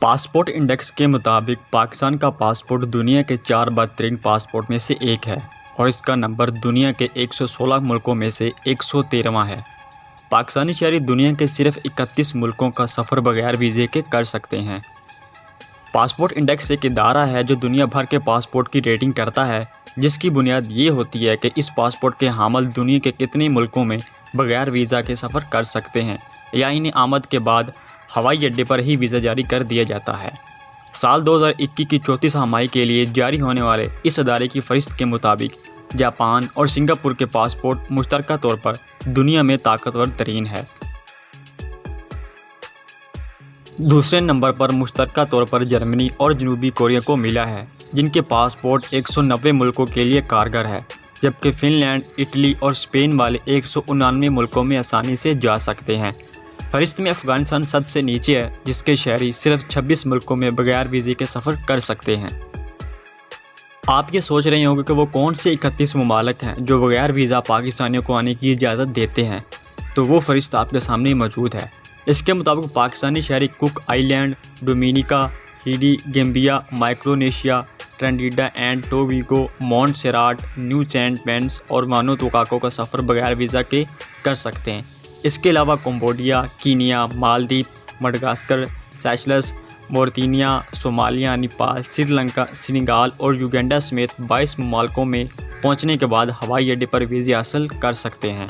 Passport index के मुताबिक पाकिस्तान का पासपोर्ट दुनिया के 4 बदतरीन पासपोर्ट में से एक है और इसका नंबर दुनिया के 116 मुल्कों में से 113वां है। पाकिस्तानी शहरी दुनिया के सिर्फ 31 मुल्कों का सफ़र बगैर वीज़े के कर सकते हैं। पासपोर्ट इंडेक्स एक इदारा है जो दुनिया भर के पासपोर्ट की रेटिंग करता है, जिसकी बुनियाद ये होती है कि इस पासपोर्ट के हामिल दुनिया के कितने मुल्कों में बगैर वीज़ा के सफ़र कर सकते हैं या इन्हें आमद के बाद हवाई अड्डे पर ही वीज़ा जारी कर दिया जाता है। साल 2021 की 34 हमाही के लिए जारी होने वाले इस अदारे की फहरिस्त के मुताबिक जापान और सिंगापुर के पासपोर्ट मुश्तरका तौर पर दुनिया में ताकतवर तरीन है। दूसरे नंबर पर मुश्तरका तौर पर जर्मनी और जनूबी कोरिया को मिला है, जिनके पासपोर्ट 190 मुल्कों के लिए कारगर है, जबकि फ़िनलैंड, इटली और स्पेन वाले 199 मुल्कों में आसानी से जा सकते हैं। फहरिस्त में अफ़गानिस्तान सबसे नीचे है, जिसके शहरी सिर्फ 26 मुल्कों में बगैर वीज़े के सफ़र कर सकते हैं। आप ये सोच रहे होंगे कि वो कौन से 31 ममालिक हैं जो बगैर वीज़ा पाकिस्तानियों को आने की इजाज़त देते हैं, तो वो फहरिस्त आपके सामने मौजूद है। इसके मुताबिक पाकिस्तानी शहरी Cook Island, Dominica, Haiti, Gambia, Micronesia, Trinidad and Tobago, Montserrat, new Saint Vincent और वानुतु का सफ़र बगैर वीज़ा के कर सकते हैं। इसके अलावा Cambodia, Kenya, Maldives, Madagascar, Seychelles, Mauritania, Somalia, Nepal, Sri Lanka, Senegal और युगांडा समेत 22 ममालिकों में पहुंचने के बाद हवाई अड्डे पर वीज़ा हासिल कर सकते हैं।